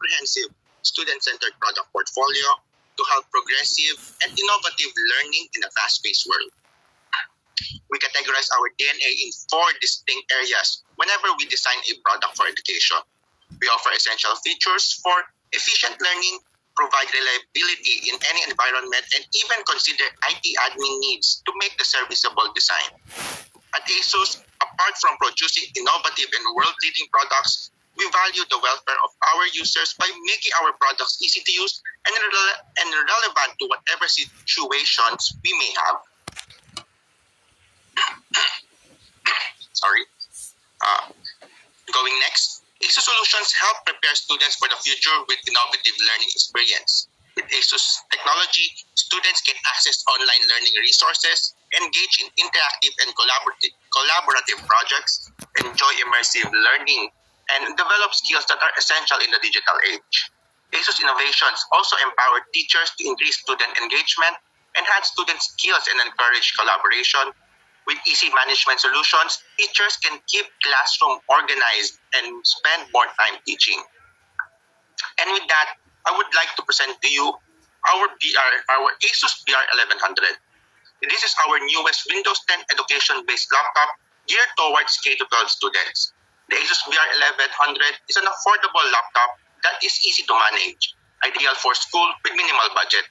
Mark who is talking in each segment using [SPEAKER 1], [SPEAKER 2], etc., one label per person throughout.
[SPEAKER 1] comprehensive student-centered product portfolio to help progressive and innovative learning in a fast-paced world. We categorize our DNA in 4 distinct areas whenever we design a product for education. We offer essential features for efficient learning, provide reliability in any environment, and even consider IT admin needs to make the serviceable design. At ASUS, apart from producing innovative and world-leading products, we value the welfare of our users by making our products easy to use and relevant to whatever situations we may have. Going next, ASUS Solutions help prepare students for the future with innovative learning experience. With ASUS technology, students can access online learning resources, engage in interactive and collaborative projects, enjoy immersive learning, and develop skills that are essential in the digital age. ASUS innovations also empower teachers to increase student engagement, enhance student skills, and encourage collaboration. With easy management solutions, teachers can keep classroom organized and spend more time teaching. And with that, I would like to present to you our ASUS BR1100. This is our newest Windows 10 education-based laptop geared towards K-12 students. The ASUS BR1100 is an affordable laptop that is easy to manage, ideal for school with minimal budget.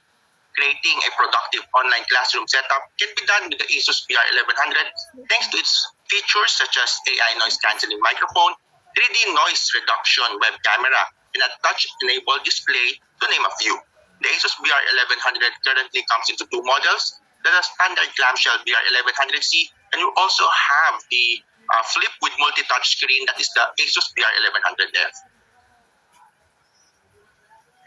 [SPEAKER 1] Creating a productive online classroom setup can be done with the ASUS BR1100 thanks to its features such as AI noise-canceling microphone, 3D noise reduction web camera, and a touch-enabled display, to name a few. The ASUS BR1100 currently comes into 2 models. There's a standard clamshell BR1100C, and you also have the flip with multi-touch screen, that is the ASUS BR1100F.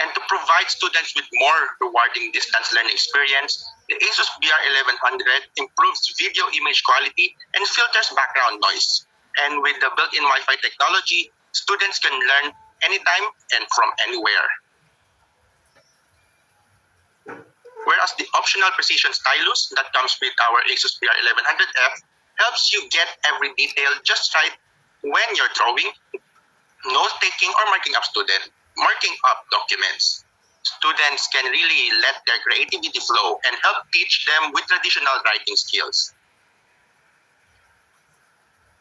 [SPEAKER 1] And to provide students with more rewarding distance learning experience, the ASUS BR1100 improves video image quality and filters background noise. And with the built-in Wi-Fi technology, students can learn anytime and from anywhere. Whereas the optional precision stylus that comes with our ASUS BR1100F helps you get every detail just right when you're drawing, note-taking, or marking up documents. Students can really let their creativity flow and help teach them with traditional writing skills.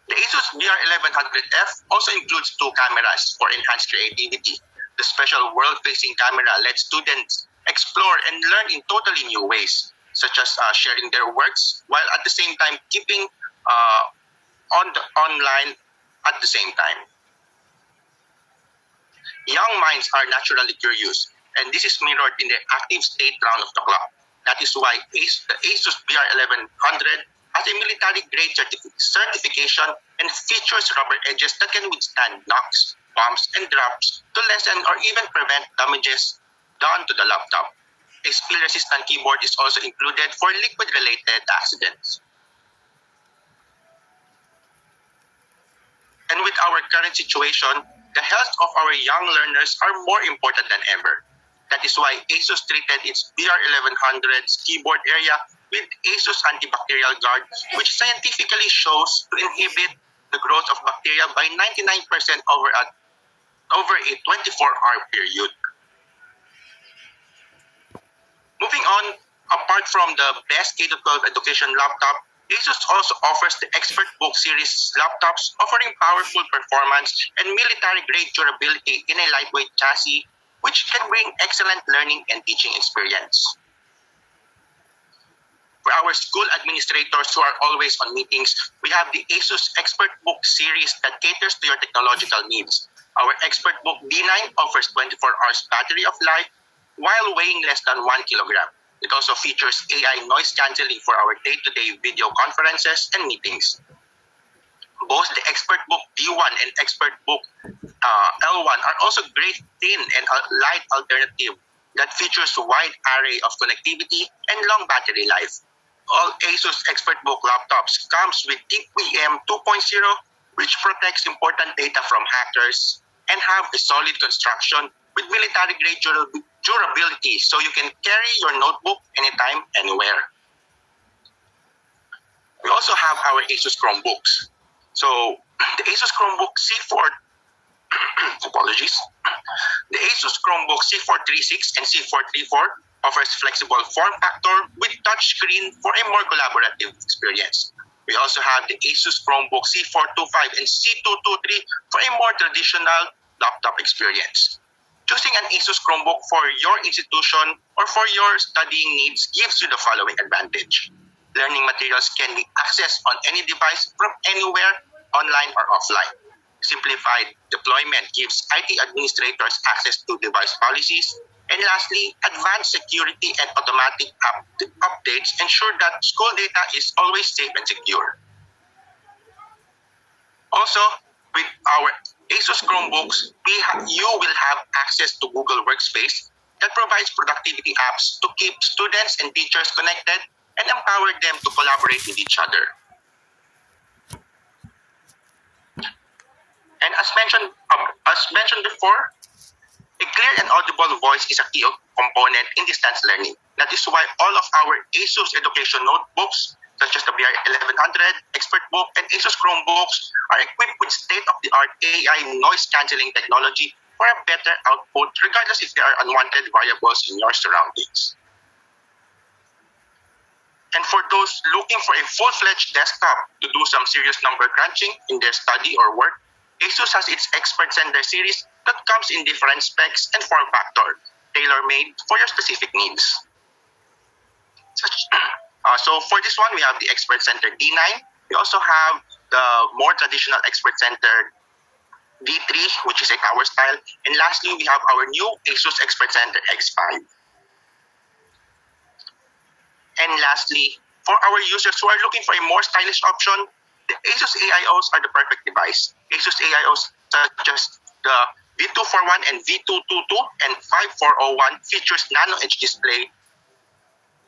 [SPEAKER 1] The ASUS BR1100F also includes 2 cameras for enhanced creativity. The special world-facing camera lets students explore and learn in totally new ways, such as sharing their works while at the same time keeping online at the same time. Young minds are naturally curious, and this is mirrored in the active state round of the clock. That is why the ASUS BR1100 has a military-grade certification and features rubber edges that can withstand knocks, bumps, and drops to lessen or even prevent damages done to the laptop. A spill-resistant keyboard is also included for liquid-related accidents. And with our current situation, the health of our young learners are more important than ever. That is why ASUS treated its BR1100's keyboard area with ASUS antibacterial guard, which scientifically shows to inhibit the growth of bacteria by 99% over a 24-hour period. Moving on, apart from the best K-12 education laptop, ASUS also offers the ExpertBook series laptops offering powerful performance and military-grade durability in a lightweight chassis, which can bring excellent learning and teaching experience. For our school administrators who are always on meetings, we have the ASUS ExpertBook series that caters to your technological needs. Our ExpertBook D9 offers 24 hours battery of life while weighing less than 1 kilogram. It also features AI noise cancelling for our day-to-day video conferences and meetings. Both the ExpertBook D1 and ExpertBook L1 are also great thin and light alternative that features a wide array of connectivity and long battery life. All ASUS ExpertBook laptops comes with TPM 2.0, which protects important data from hackers and have a solid construction with military-grade durability, so you can carry your notebook anytime, anywhere. We also have our ASUS Chromebooks. So the ASUS Chromebook C4 Apologies. The Asus Chromebook C436 and C434 offers flexible form factor with touchscreen for a more collaborative experience. We also have the Asus Chromebook C425 and C223 for a more traditional laptop experience. Choosing an Asus Chromebook for your institution or for your studying needs gives you the following advantage. Learning materials can be accessed on any device from anywhere, online or offline. Simplified deployment gives IT administrators access to device policies. And lastly, advanced security and automatic updates ensure that school data is always safe and secure. Also, with our Asus Chromebooks, you will have access to Google Workspace that provides productivity apps to keep students and teachers connected and empower them to collaborate with each other. And as mentioned before, a clear and audible voice is a key component in distance learning. That is why all of our ASUS education notebooks, such as the BR1100, Expert Book, and ASUS Chromebooks, are equipped with state-of-the-art AI noise-canceling technology for a better output, regardless if there are unwanted variables in your surroundings. And for those looking for a full-fledged desktop to do some serious number crunching in their study or work, ASUS has its Expert Center series that comes in different specs and form factor, tailor-made for your specific needs. So for this one, we have the Expert Center D9. We also have the more traditional Expert Center D3, which is a tower style. And lastly, we have our new ASUS Expert Center X5. And lastly, for our users who are looking for a more stylish option, the ASUS AIOs are the perfect device. ASUS AIOs such as the V241 and V222 and 5401 features nano edge display,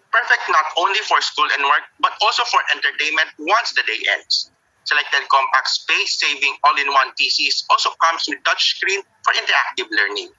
[SPEAKER 1] perfect not only for school and work, but also for entertainment once the day ends. Selected compact space-saving all-in-one PCs also comes with touchscreen for interactive learning.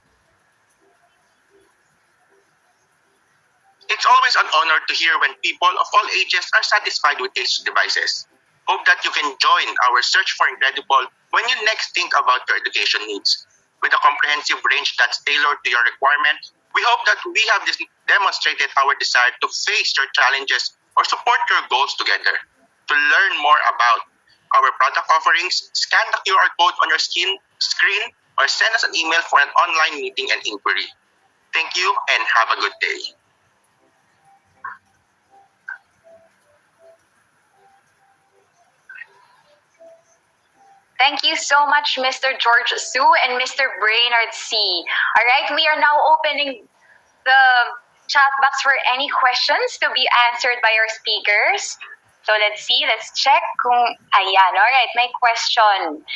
[SPEAKER 1] It's always an honor to hear when people of all ages are satisfied with ASUS devices. Hope that you can join our search for incredible when you next think about your education needs. With a comprehensive range that's tailored to your requirement, we hope that we have demonstrated our desire to face your challenges or support your goals together. To learn more about our product offerings, scan the QR code on your screen or send us an email for an online meeting and inquiry. Thank you and have a good day.
[SPEAKER 2] Thank you so much, Mr. George Su and Mr. Brainard C. All right, we are now opening the chat box for any questions to be answered by our speakers. So let's see, let's check kung ayan. All right, may questions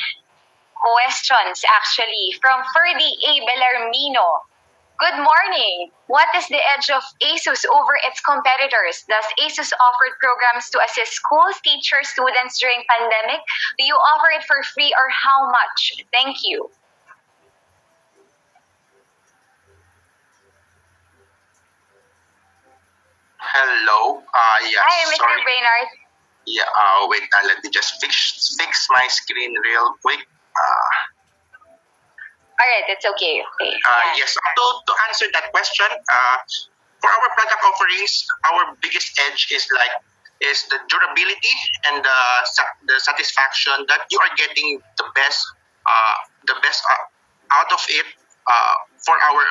[SPEAKER 2] actually from Ferdy A. Bellarmino. Good morning. What is the edge of ASUS over its competitors? Does ASUS offer programs to assist schools, teachers, students during pandemic? Do you offer it for free or how much? Thank you.
[SPEAKER 1] Hello. Yeah,
[SPEAKER 2] Hi, Mr.
[SPEAKER 1] sorry.
[SPEAKER 2] Brainard.
[SPEAKER 1] Yeah, wait, let me just fix my screen real quick.
[SPEAKER 2] All right, it's okay.
[SPEAKER 1] Yes, to answer that question, for our product offerings, our biggest edge is the durability and the satisfaction that you are getting the best out of it for our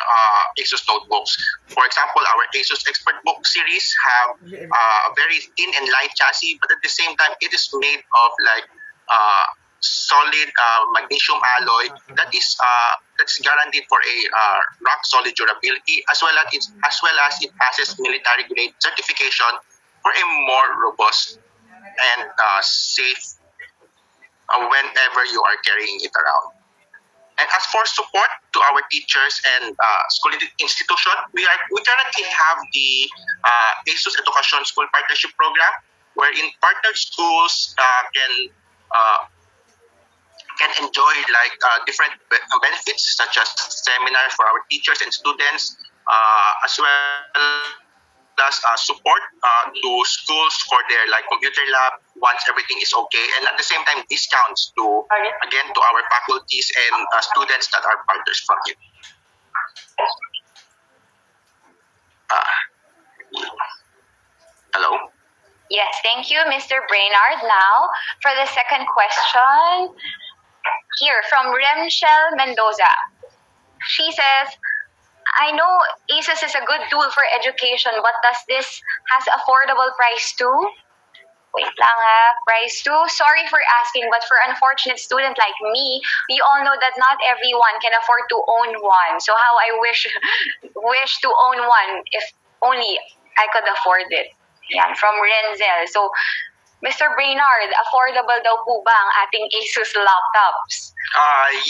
[SPEAKER 1] ASUS notebooks. For example, our ASUS Expert Book series have a very thin and light chassis, but at the same time, it is made of solid magnesium alloy that's guaranteed for a rock solid durability, as well as it passes military grade certification for a more robust and safe whenever you are carrying it around. And as for support to our teachers and school institution, we currently have the ASUS Education School Partnership Program, wherein partnered schools can enjoy different benefits such as seminars for our teachers and students, as well as support to schools for their computer lab once everything is okay, and at the same time discounts to again to our faculties and students that are partners from it. Hello.
[SPEAKER 2] Yes, thank you, Mr. Brainard. Now, for the second question, here from Remshel Mendoza. She says, I know ASUS is a good tool for education, but does this has affordable price too? Wait lang ha, price too? Sorry for asking, but for unfortunate student like me, we all know that not everyone can afford to own one. So how I wish to own one if only I could afford it. Yan, from Renzel. So, Mr. Brainard, affordable daw po ba ang ating ASUS laptops?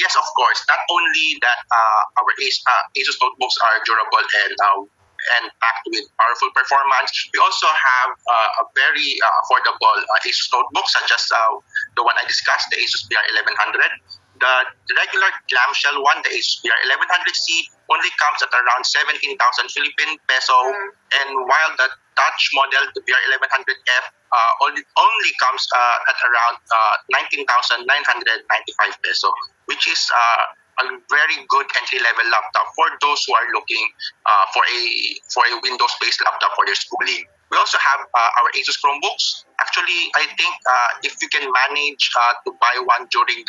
[SPEAKER 1] Yes, of course. Not only that our ASUS notebooks are durable and packed with powerful performance, we also have a very affordable ASUS notebook, such as the one I discussed, the ASUS BR1100. The regular clamshell one, the ASUS BR1100C, only comes at around 17,000 Philippine peso, and while the Touch model, the BR1100F, only comes at around 19,995 peso, which is a very good entry-level laptop for those who are looking for a Windows-based laptop for their schooling. We also have our ASUS Chromebooks. Actually, I think if you can manage to buy one during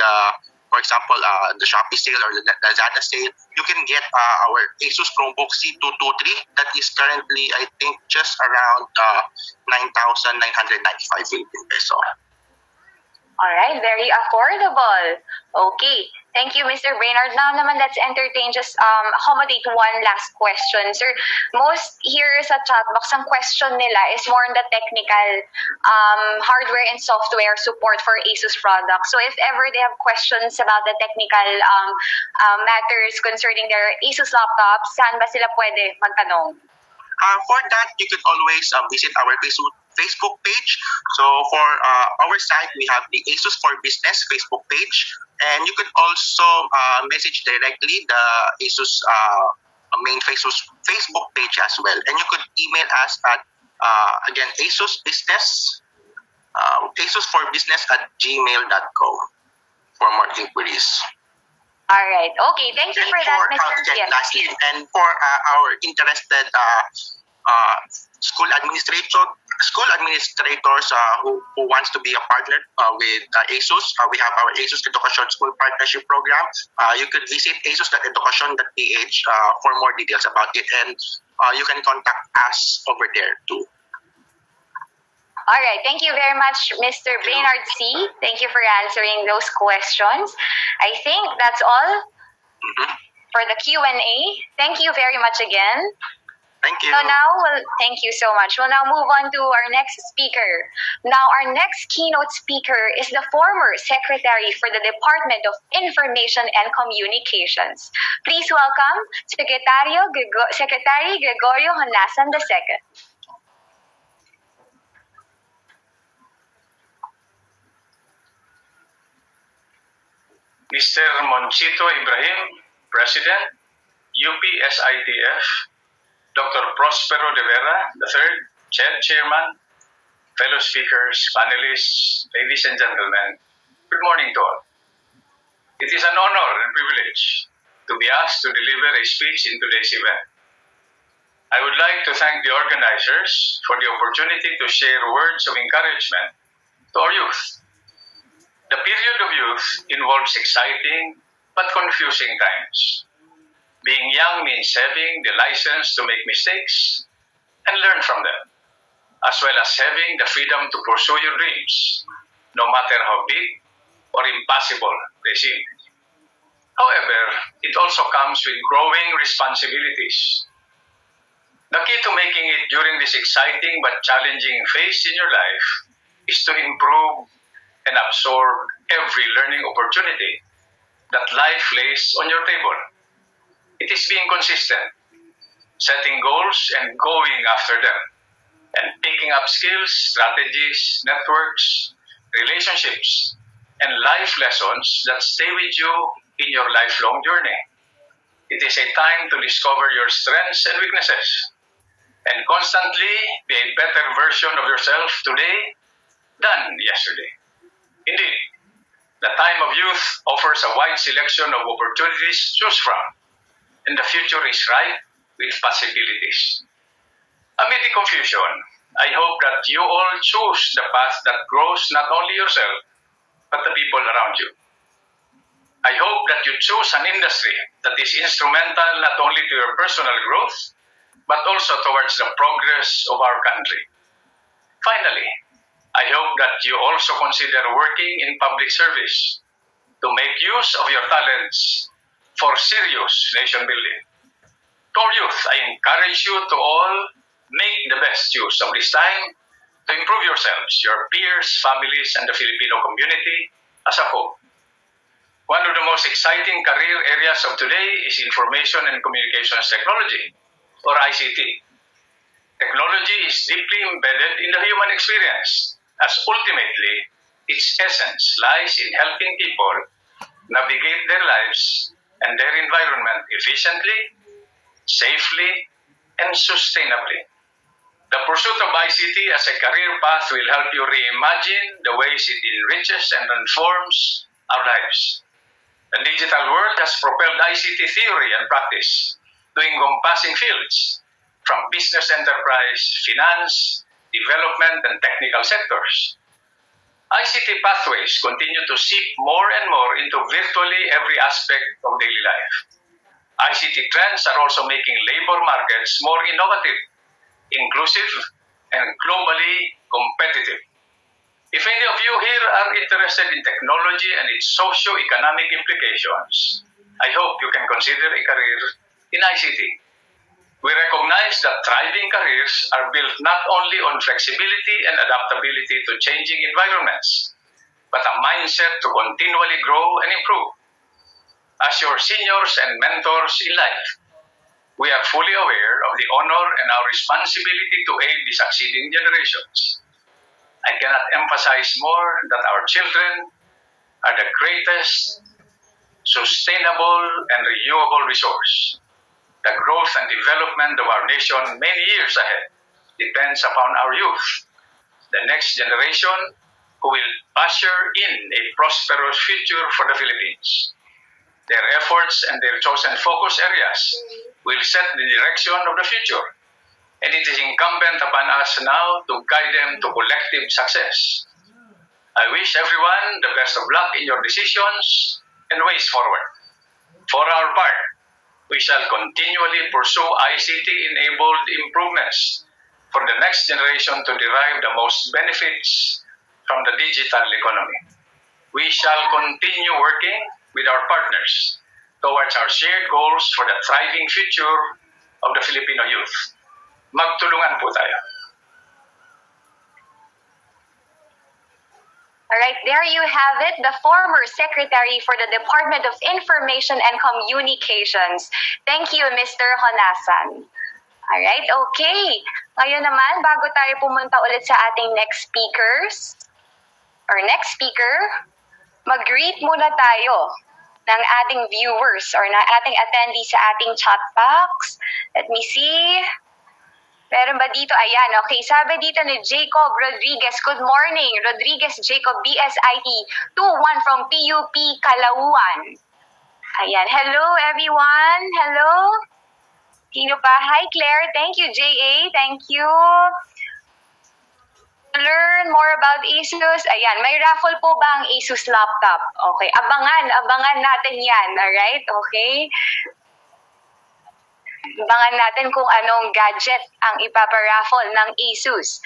[SPEAKER 1] for example, the Shopee sale or the Lazada sale, you can get our ASUS Chromebook C223 that is currently, I think, just around 9,995 Philippine peso.
[SPEAKER 2] All right, very affordable. Okay, thank you, Mr. Brainard. Now naman, let's entertain, just accommodate one last question. Sir, most here sa chat box, ang question nila is more on the technical hardware and software support for ASUS products. So if ever they have questions about the technical matters concerning their ASUS laptops, saan ba sila pwede magtanong?
[SPEAKER 1] For that, you could always visit our Facebook page. So for our site, we have the ASUS for Business Facebook page, and you could also message directly the ASUS main Facebook page as well. And you could email us at again ASUS Business, ASUS for Business at gmail.com for more inquiries.
[SPEAKER 2] All right. Okay. Thank you for that, Mr.
[SPEAKER 1] Yes. Lastly, and for our interested school administrators who wants to be a partner with ASUS, we have our ASUS Education School Partnership Program. You could visit asus.education.ph for more details about it, and you can contact us over there too.
[SPEAKER 2] All right. Thank you very much, Mr. Brainard C. Thank you for answering those questions. I think that's all for the Q&A. Thank you very much again.
[SPEAKER 1] Thank you.
[SPEAKER 2] So thank you so much. We'll now move on to our next speaker. Now, our next keynote speaker is the former Secretary for the Department of Information and Communications. Please welcome Secretary Gregorio Honasan II.
[SPEAKER 3] Mr. Monchito Ibrahim, President, UPSITF, Dr. Prospero de Vera III, Chairman, fellow speakers, panelists, ladies and gentlemen, good morning to all. It is an honor and privilege to be asked to deliver a speech in today's event. I would like to thank the organizers for the opportunity to share words of encouragement to our youth. The period of youth involves exciting but confusing times. Being young means having the license to make mistakes and learn from them, as well as having the freedom to pursue your dreams, no matter how big or impossible they seem. However, it also comes with growing responsibilities. The key to making it during this exciting but challenging phase in your life is to improve and absorb every learning opportunity that life lays on your table. It is being consistent, setting goals and going after them, and picking up skills, strategies, networks, relationships, and life lessons that stay with you in your lifelong journey. It is a time to discover your strengths and weaknesses, and constantly be a better version of yourself today than yesterday. Indeed, the time of youth offers a wide selection of opportunities to choose from, and the future is ripe with possibilities. Amid the confusion, I hope that you all choose the path that grows not only yourself, but the people around you. I hope that you choose an industry that is instrumental not only to your personal growth, but also towards the progress of our country. Finally, I hope that you also consider working in public service to make use of your talents for serious nation building. To our youth, I encourage you to all make the best use of this time to improve yourselves, your peers, families, and the Filipino community as a whole. One of the most exciting career areas of today is information and communications technology, or ICT. Technology is deeply embedded in the human experience, as ultimately its essence lies in helping people navigate their lives and their environment efficiently, safely, and sustainably. The pursuit of ICT as a career path will help you reimagine the ways it enriches and transforms our lives. The digital world has propelled ICT theory and practice to encompassing fields from business enterprise, finance, development, and technical sectors. ICT pathways continue to seep more and more into virtually every aspect of daily life. ICT trends are also making labor markets more innovative, inclusive, and globally competitive. If any of you here are interested in technology and its socio-economic implications, I hope you can consider a career in ICT. We recognize that thriving careers are built not only on flexibility and adaptability to changing environments, but a mindset to continually grow and improve. As your seniors and mentors in life, we are fully aware of the honor and our responsibility to aid the succeeding generations. I cannot emphasize more that our children are the greatest sustainable and renewable resource. The growth and development of our nation many years ahead depends upon our youth, the next generation who will usher in a prosperous future for the Philippines. Their efforts and their chosen focus areas will set the direction of the future, and it is incumbent upon us now to guide them to collective success. I wish everyone the best of luck in your decisions and ways forward. For our part, we shall continually pursue ICT-enabled improvements for the next generation to derive the most benefits from the digital economy. We shall continue working with our partners towards our shared goals for the thriving future of the Filipino youth. Magtulungan po tayo.
[SPEAKER 2] Alright, there you have it, the former Secretary for the Department of Information and Communications. Thank you, Mr. Honasan. Alright, okay. Ngayon naman, bago tayo pumunta ulit sa ating next speaker, mag-greet muna tayo ng ating viewers or ng ating attendees sa ating chat box. Let me see. Meron ba dito? Ayan, okay. Sabi dito ni Jacob Rodriguez, good morning. Rodriguez Jacob, BSIT 21 from PUP, Calauan. Ayan, hello everyone. Hello. Sino pa? Hi Claire, thank you. JA, thank you. Learn more about ASUS. Ayan, may raffle po ba ang ASUS laptop? Okay, abangan natin yan. Alright, okay. Abangan natin kung anong gadget ang ipaparaffle ng ASUS.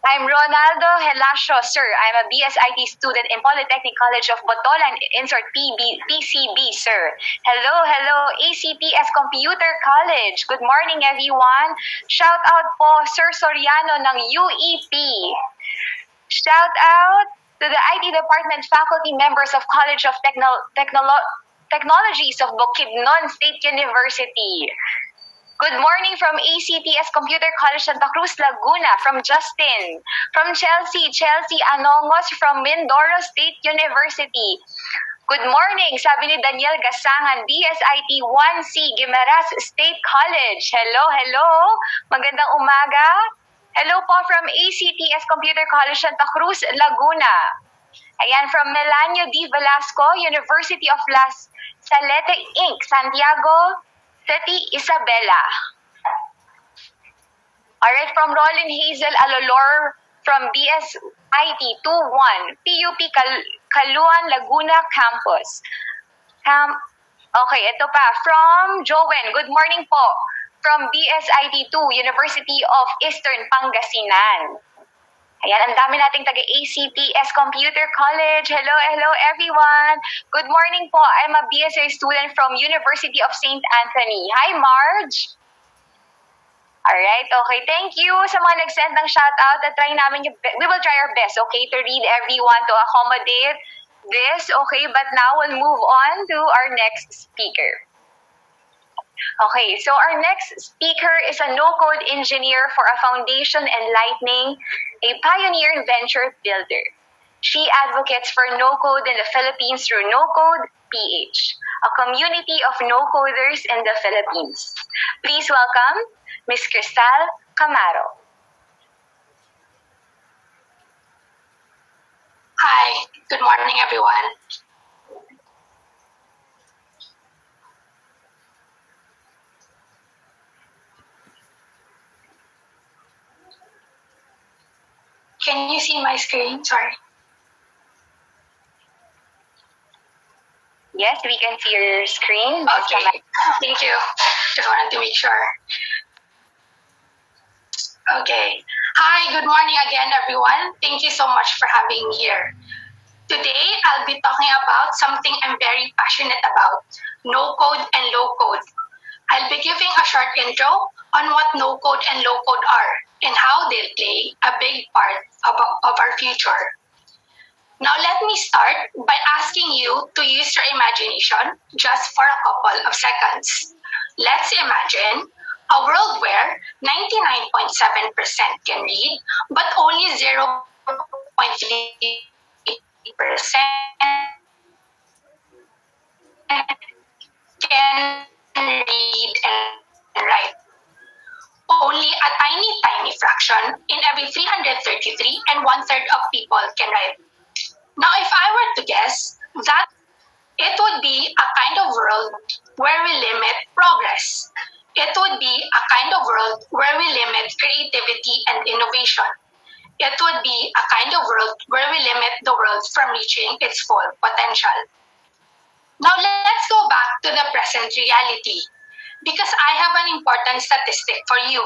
[SPEAKER 2] I'm Ronaldo Helasio, sir. I'm a BSIT student in Polytechnic College of Botolan, insert PCB, sir. Hello, ACPS Computer College. Good morning, everyone. Shout out po, Sir Soriano ng UEP. Shout out to the IT Department faculty members of College of Technologies of Bukidnon State University. Good morning from ACPS Computer College Santa Cruz, Laguna, from Justin. From Chelsea Anongos from Mindoro State University. Good morning, sabi ni Daniel Gasangan, BSIT 1C, Guimaras State College. Hello. Magandang umaga. Hello po from from ACTS Computer College Santa Cruz, Laguna. Ayan, from Melanio D. Velasco, University of Las Salete Inc., Santiago City, Isabela. Alright, from Roland Hazel Alolor from BSIT 21, PUP Caluan, Laguna Campus. Okay, ito pa. From Jowen, good morning po. From BSIT 2, University of Eastern Pangasinan. Ayan, ang dami nating taga-ACTS Computer College. Hello, hello everyone. Good morning po. I'm a BSA student from University of St. Anthony. Hi, Marge. Alright, okay. Thank you sa mga nag-send ng shoutout. We will try our best, okay, to read everyone, to accommodate this, okay? But now we'll move on to our next speaker. Okay, so our next speaker is a no-code engineer for a foundation enlightening a pioneering venture builder. She advocates for no-code in the Philippines through No-Code PH, a community of no-coders in the Philippines. Please welcome Ms. Cristal Camaro.
[SPEAKER 4] Hi, good morning everyone. Can you see my screen? Sorry.
[SPEAKER 2] Yes, we can see your screen.
[SPEAKER 4] Okay, thank you. Just wanted to make sure. Okay. Hi, good morning again, everyone. Thank you so much for having me here. Today, I'll be talking about something I'm very passionate about, no-code and low-code. I'll be giving a short intro on what no-code and low-code are and how they'll play a big part of our future. Now, let me start by asking you to use your imagination just for a couple of seconds. Let's imagine a world where 99.7% can read, but only 0.3% can read and write. Only a tiny fraction in every 333 and one-third of people can write. Now, if I were to guess, that it would be a kind of world where we limit progress. It would be a kind of world where we limit creativity and innovation. It would be a kind of world where we limit the world from reaching its full potential. Now, let's go back to the present reality, because I have an important statistic for you.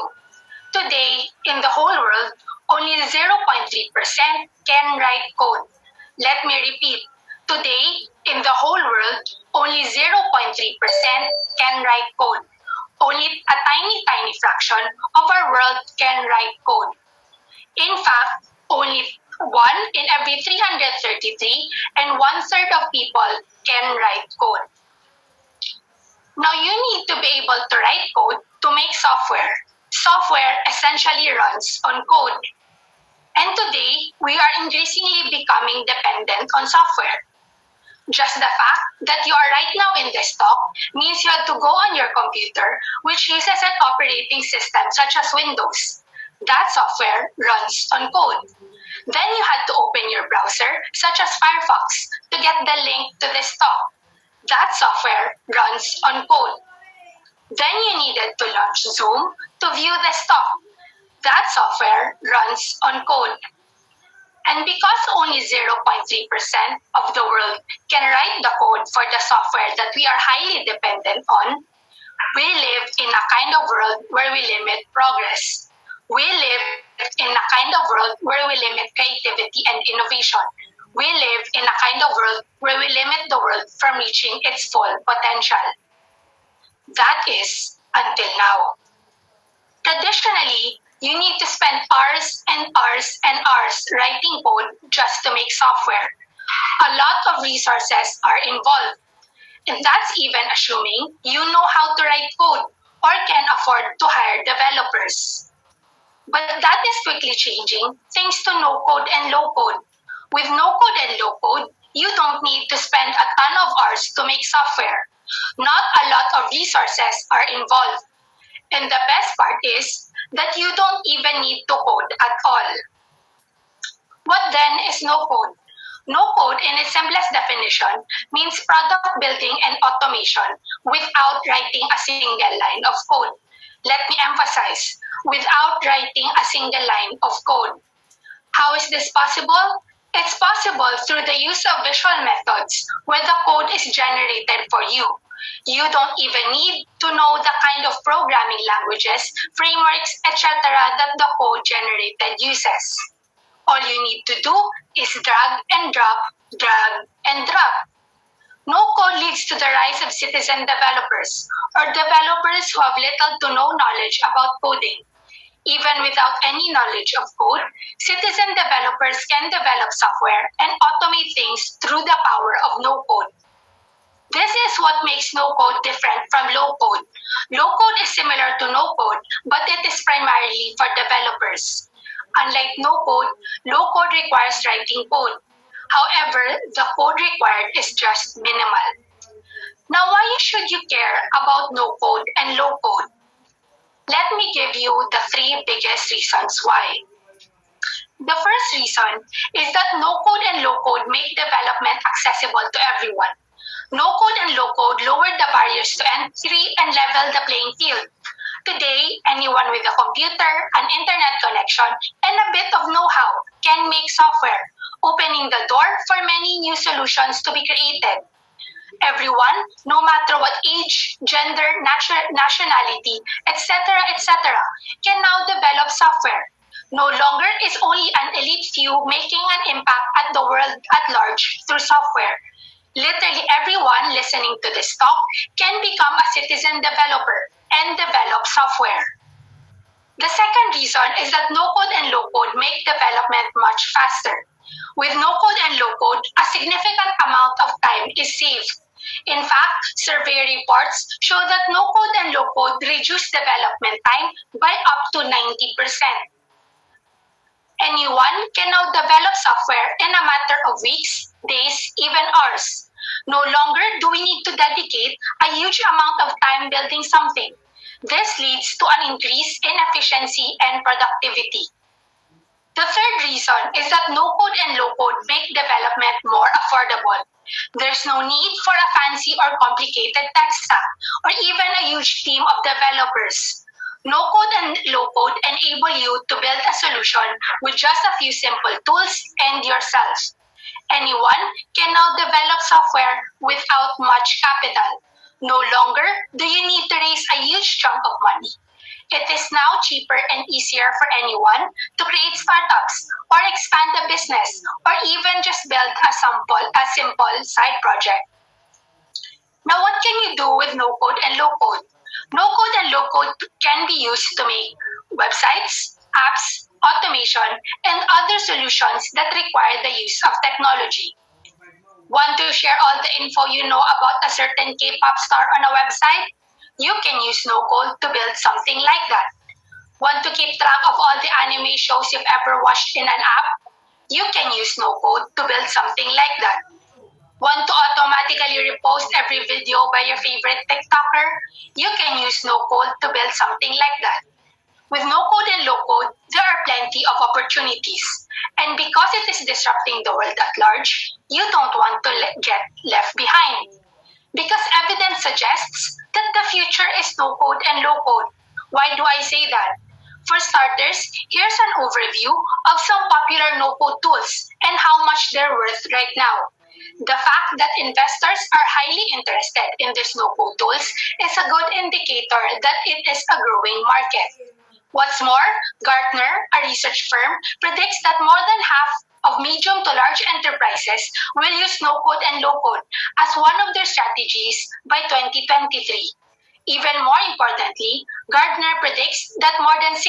[SPEAKER 4] Today, in the whole world, only 0.3% can write code. Let me repeat. Today, in the whole world, only 0.3% can write code. Only a tiny fraction of our world can write code. In fact, only 1 in every 333 and one-third of people can write code. Now, you need to be able to write code to make software. Software essentially runs on code. And today, we are increasingly becoming dependent on software. Just the fact that you are right now in this talk means you have to go on your computer, which uses an operating system such as Windows. That software runs on code. Then you had to open your browser, such as Firefox, to get the link to this talk. That software runs on code. Then you needed to launch Zoom to view this talk. That software runs on code. And because only 0.3% of the world can write the code for the software that we are highly dependent on, we live in a kind of world where we limit progress. We live in a kind of world where we limit creativity and innovation. We live in a kind of world where we limit the world from reaching its full potential. That is, until now. Traditionally, you need to spend hours and hours and hours writing code just to make software. A lot of resources are involved. And that's even assuming you know how to write code or can afford to hire developers. But that is quickly changing thanks to no-code and low-code. With no-code and low-code, you don't need to spend a ton of hours to make software. Not a lot of resources are involved. And the best part is that you don't even need to code at all. What then is no-code? No-code, in its simplest definition, means product building and automation without writing a single line of code. Let me emphasize, without writing a single line of code. How is this possible? It's possible through the use of visual methods where the code is generated for you. You don't even need to know the kind of programming languages, frameworks, etc. that the code generated uses. All you need to do is drag and drop, drag and drop. No code leads to the rise of citizen developers, or developers who have little to no knowledge about coding. Even without any knowledge of code, citizen developers can develop software and automate things through the power of no code. This is what makes no code different from low code. Low code is similar to no code, but it is primarily for developers. Unlike no code, low code requires writing code. However, the code required is just minimal. Now, why should you care about no code and low code? Let me give you the three biggest reasons why. The first reason is that no code and low code make development accessible to everyone. No code and low code lower the barriers to entry and level the playing field. Today, anyone with a computer, an internet connection, and a bit of know-how can make software, opening the door for many new solutions to be created. Everyone, no matter what age, gender, nationality, etc., can now develop software. No longer is only an elite few making an impact at the world at large through software. Literally everyone listening to this talk can become a citizen developer and develop software. The second reason is that no-code and low-code make development much faster. With no-code and low-code, a significant amount of time is saved. In fact, survey reports show that no-code and low-code reduce development time by up to 90%. Anyone can now develop software in a matter of weeks, days, even hours. No longer do we need to dedicate a huge amount of time building something. This leads to an increase in efficiency and productivity. The third reason is that no-code and low-code make development more affordable. There's no need for a fancy or complicated tech stack, or even a huge team of developers. No-code and low-code enable you to build a solution with just a few simple tools and yourself. Anyone can now develop software without much capital. No longer do you need to raise a huge chunk of money. It is now cheaper and easier for anyone to create startups or expand a business or even just build a simple side project. Now, what can you do with no-code and low-code? No-code and low-code can be used to make websites, apps, automation, and other solutions that require the use of technology. Want to share all the info you know about a certain K-pop star on a website? You can use no-code to build something like that. Want to keep track of all the anime shows you've ever watched in an app? You can use no-code to build something like that. Want to automatically repost every video by your favorite TikToker? You can use no-code to build something like that. With no-code and low-code, there are plenty of opportunities. And because it is disrupting the world at large, you don't want to get left behind. Because evidence suggests that the future is no-code and low-code. Why do I say that? For starters, here's an overview of some popular no-code tools and how much they're worth right now. The fact that investors are highly interested in these no-code tools is a good indicator that it is a growing market. What's more, Gartner, a research firm, predicts that more than half of medium to large enterprises will use no-code and low-code as one of their strategies by 2023. Even more importantly, Gartner predicts that more than 65%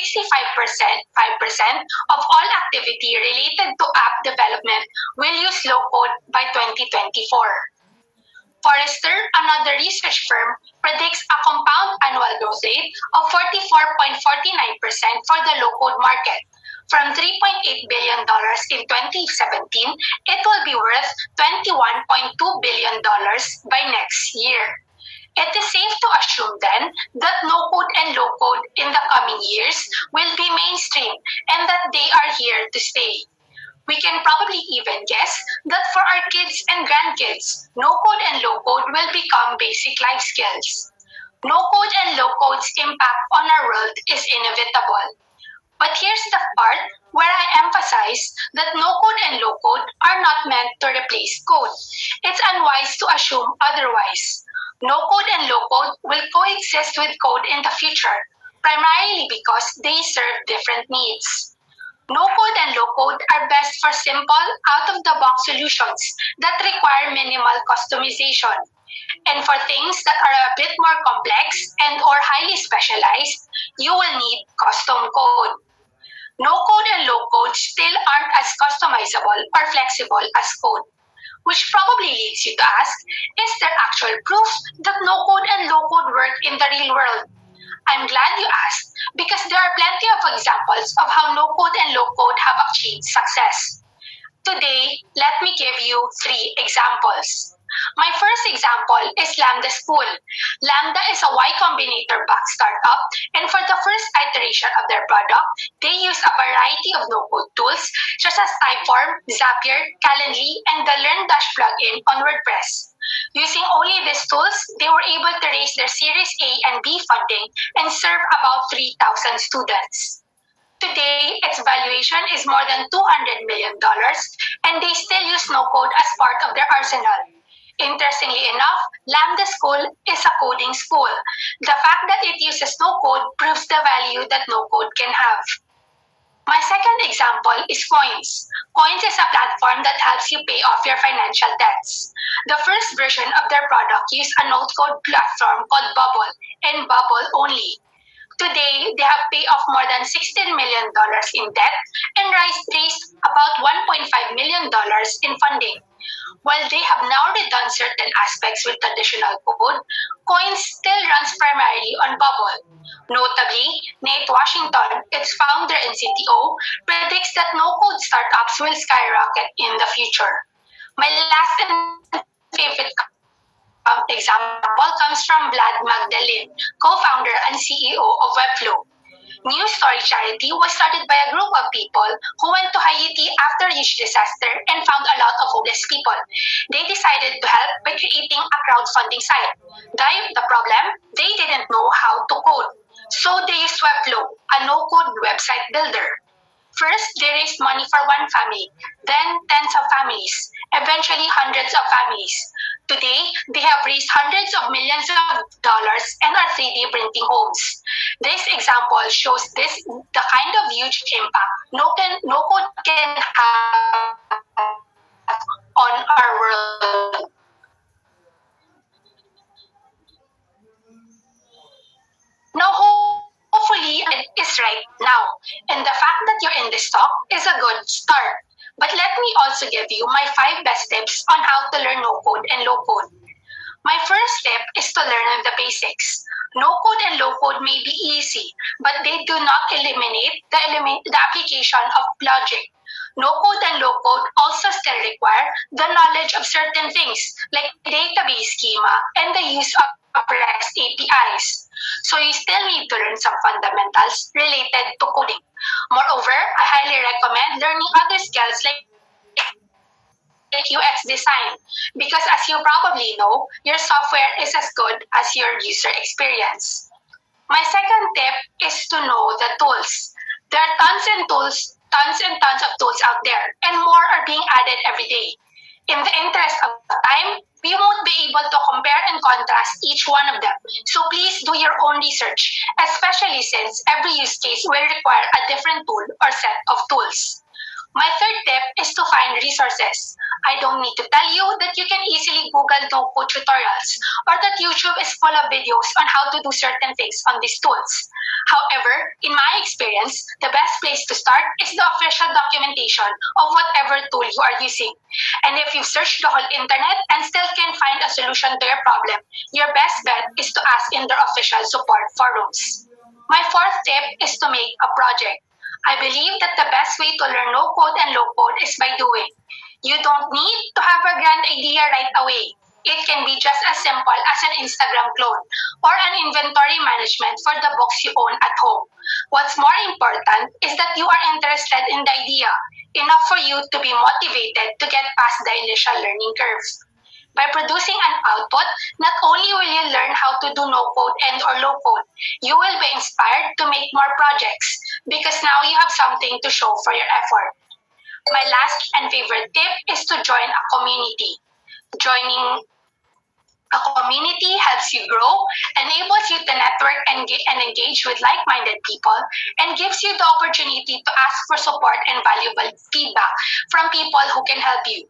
[SPEAKER 4] of all activity related to app development will use low-code by 2024. Forrester, another research firm, predicts a compound annual growth rate of 44.49% for the low-code market. From $3.8 billion in 2017, it will be worth $21.2 billion by next year. It is safe to assume then that no-code and low-code in the coming years will be mainstream and that they are here to stay. We can probably even guess that for our kids and grandkids, no code and low code will become basic life skills. No code and low code's impact on our world is inevitable. But here's the part where I emphasize that no code and low code are not meant to replace code. It's unwise to assume otherwise. No code and low code will coexist with code in the future, primarily because they serve different needs. No code and low code are best for simple, out of the box solutions that require minimal customization. And for things that are a bit more complex and or highly specialized, you will need custom code. No code and low code still aren't as customizable or flexible as code, which probably leads you to ask, is there actual proof that no code and low code work in the real world? I'm glad you asked because there are plenty of examples of how no code and low code have achieved success. Today, let me give you 3 examples. My first example is Lambda School. Lambda is a Y Combinator-backed startup, and for the first iteration of their product, they use a variety of no-code tools such as Typeform, Zapier, Calendly, and the LearnDash plugin on WordPress. Using only these tools, they were able to raise their Series A and B funding and serve about 3,000 students. Today, its valuation is more than $200 million, and they still use no-code as part of their arsenal. Interestingly enough, Lambda School is a coding school. The fact that it uses no code proves the value that no code can have. My second example is Coins. Coins is a platform that helps you pay off your financial debts. The first version of their product used a no-code platform called Bubble, and Bubble only. Today, they have paid off more than $16 million in debt and raised about $1.5 million in funding. While they have now redone certain aspects with traditional code, Coins still runs primarily on Bubble. Notably, Nate Washington, its founder and CTO, predicts that no-code startups will skyrocket in the future. My last and favorite example comes from Vlad Magdalene, co-founder and CEO of Webflow. News Story Charity was started by a group of people who went to Haiti after a huge disaster and found a lot of homeless people. They decided to help by creating a crowdfunding site. The problem? They didn't know how to code. So they used Webflow, a no-code website builder. First, they raised money for one family, then tens of families, eventually hundreds of families. Today, they have raised hundreds of millions of dollars and are 3D printing homes. This example shows the kind of huge impact no code can have on our world. Now, hopefully, it is right now, and the fact that you're in this talk is a good start. But let me also give you my 5 best tips on how to learn no-code and low-code. My first tip is to learn the basics. No-code and low-code may be easy, but they do not eliminate the application of logic. No-code and low-code also still require the knowledge of certain things like database schema and the use of REST APIs. So you still need to learn some fundamentals related to coding. Moreover, I highly recommend learning other skills like UX design because as you probably know, your software is as good as your user experience. My second tip is to know the tools. There are tons and tons of tools out there, and more are being added every day. In the interest of time, we won't be able to compare and contrast each one of them. So please do your own research, especially since every use case will require a different tool or set of tools. My third tip is to find resources. I don't need to tell you that you can easily Google no-code tutorials or that YouTube is full of videos on how to do certain things on these tools. However, in my experience, the best place to start is the official documentation of whatever tool you are using. And if you've searched the whole internet and still can't find a solution to your problem, your best bet is to ask in their official support forums. My fourth tip is to make a project. I believe that the best way to learn no-code and low-code is by doing. You don't need to have a grand idea right away. It can be just as simple as an Instagram clone or an inventory management for the books you own at home. What's more important is that you are interested in the idea. enough for you to be motivated to get past the initial learning curve. By producing an output, not only will you learn how to do no-code and or low-code, you will be inspired to make more projects because now you have something to show for your effort. My last and favorite tip is to join a community. Joining a community helps you grow, enables you to network and engage with like-minded people, and gives you the opportunity to ask for support and valuable feedback from people who can help you.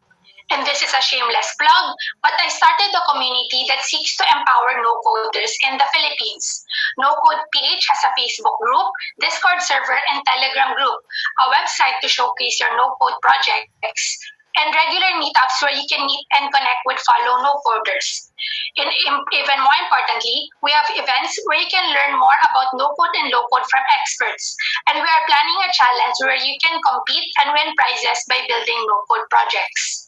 [SPEAKER 4] And this is a shameless plug, but I started a community that seeks to empower no-coders in the Philippines. No-Code PH has a Facebook group, Discord server, and Telegram group, a website to showcase your no-code projects, and regular meetups where you can meet and connect with fellow no-coders. Even more importantly, we have events where you can learn more about no-code and low-code from experts, and we are planning a challenge where you can compete and win prizes by building no-code projects.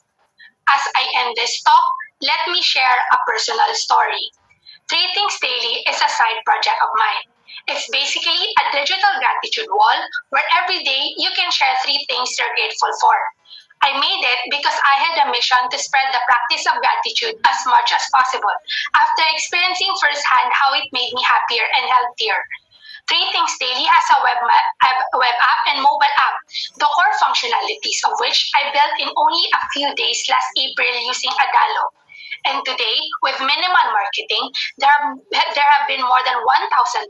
[SPEAKER 4] As I end this talk, let me share a personal story. 3 Things Daily is a side project of mine. It's basically a digital gratitude wall where every day you can share 3 things you're grateful for. I made it because I had a mission to spread the practice of gratitude as much as possible after experiencing firsthand how it made me happier and healthier. 3 Things Daily has a web app and mobile app, the core functionalities of which I built in only a few days last April using Adalo. And today, with minimal marketing, there have been more than 1,200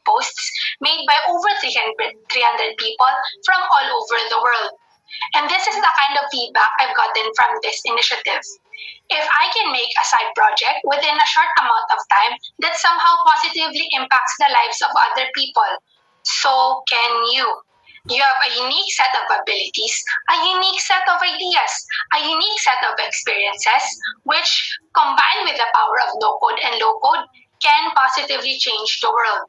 [SPEAKER 4] posts made by over 300 people from all over the world. And this is the kind of feedback I've gotten from this initiative. If I can make a side project within a short amount of time that somehow positively impacts the lives of other people, so can you. You have a unique set of abilities, a unique set of ideas, a unique set of experiences, which, combined with the power of no-code and low-code, can positively change the world.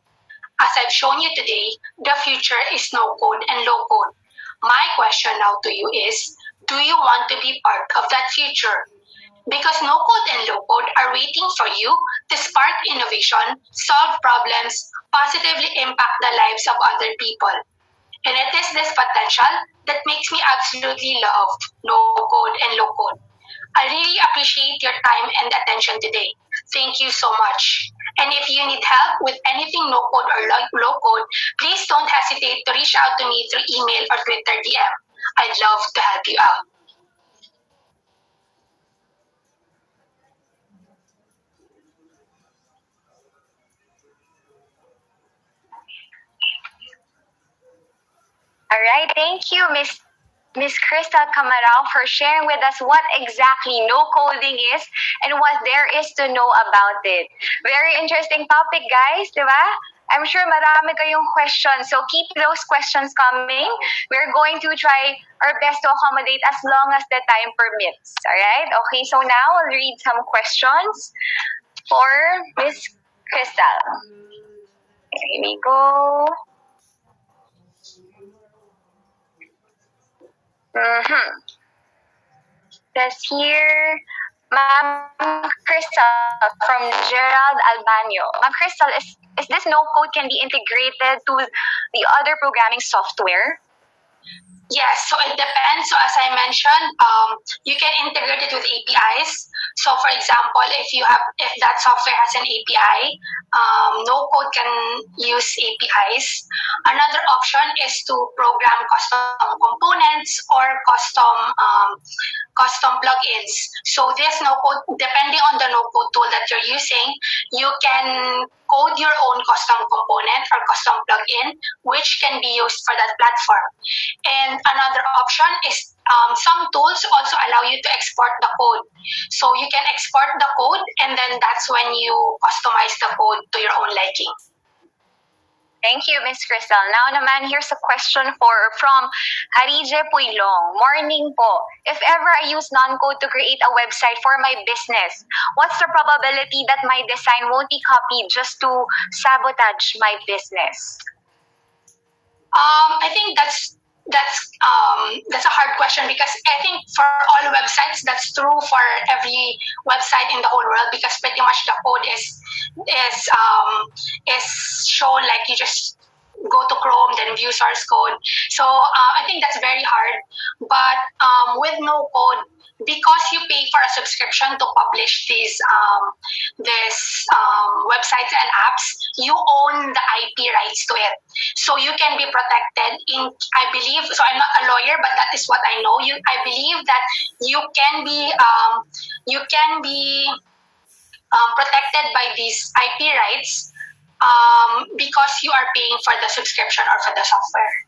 [SPEAKER 4] As I've shown you today, the future is no-code and low-code. My question now to you is, do you want to be part of that future? Because no-code and low-code are waiting for you to spark innovation, solve problems, positively impact the lives of other people. And it is this potential that makes me absolutely love no-code and low-code. I really appreciate your time and attention today. Thank you so much. And if you need help with anything no-code or low-code, please don't hesitate to reach out to me through email or Twitter DM. I'd love to help you out.
[SPEAKER 2] All right, thank you, Miss Crystal Camarao, for sharing with us what exactly no coding is and what there is to know about it. Very interesting topic, guys, di ba? I'm sure marami kayong questions, so keep those questions coming. We're going to try our best to accommodate as long as the time permits. All right? Okay, so now I'll read some questions for Miss Crystal. Here we go. Says here, Ma'am Crystal from Gerald Albanio. Ma'am Crystal, is this no-code can be integrated to the other programming software?
[SPEAKER 4] Yes, so it depends. So as I mentioned, you can integrate it with APIs. So for example, if that software has an API, no code can use APIs. Another option is to program custom components or custom plugins. So this no code, depending on the no code tool that you're using, you can code your own custom component or custom plugin, which can be used for that platform. And another option is some tools also allow you to export the code. So you can export the code, and then that's when you customize the code to your own liking.
[SPEAKER 2] Thank you, Ms. Crystal. Now naman, here's a question from Harije Puylong. Morning po. If ever I use non-code to create a website for my business, what's the probability that my design won't be copied just to sabotage my business?
[SPEAKER 4] I think that's a hard question, because I think for all websites, that's true for every website in the whole world, because pretty much the code is shown, like you just go to Chrome, then view source code. So I think that's very hard. with no code, because you pay for a subscription to publish these websites and apps, you own the IP rights to it. So you can be protected in, I believe, so I'm not a lawyer, but that is what I know. I believe that you can be protected by these IP rights because you are paying for the subscription or for the software.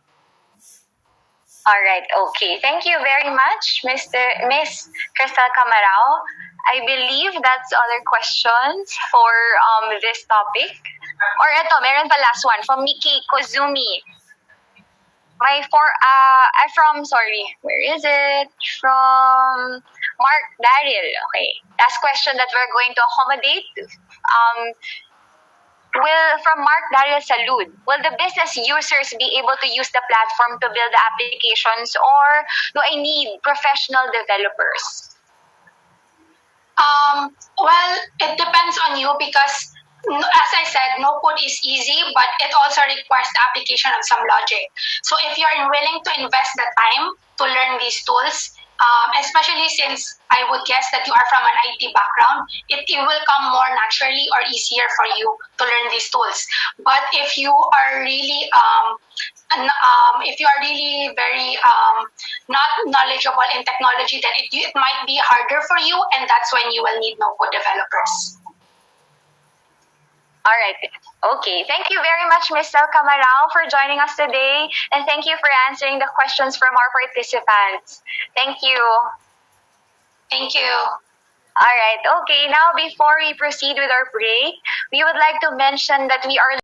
[SPEAKER 2] All right, okay. Thank you very much, Miss Crystal Camarao. I believe that's other questions for this topic. Or ito, meron pa last one from Miki Kozumi. Where is it? From Mark Daryl. Okay. Last question that we're going to accommodate. From Mark Daryl Salud, will the business users be able to use the platform to build the applications, or do I need professional developers?
[SPEAKER 4] Well, it depends on you, because as I said, no code is easy, but it also requires the application of some logic. So if you're willing to invest the time to learn these tools, especially since I would guess that you are from an IT background, it will come more naturally or easier for you to learn these tools. But if you are really very not knowledgeable in technology, then it might be harder for you, and that's when you will need no-code developers.
[SPEAKER 2] All right. Okay. Thank you very much, Ms. El Camarao, for joining us today. And thank you for answering the questions from our participants. Thank you.
[SPEAKER 4] Thank you.
[SPEAKER 2] All right. Okay. Now, before we proceed with our break, we would like to mention that we are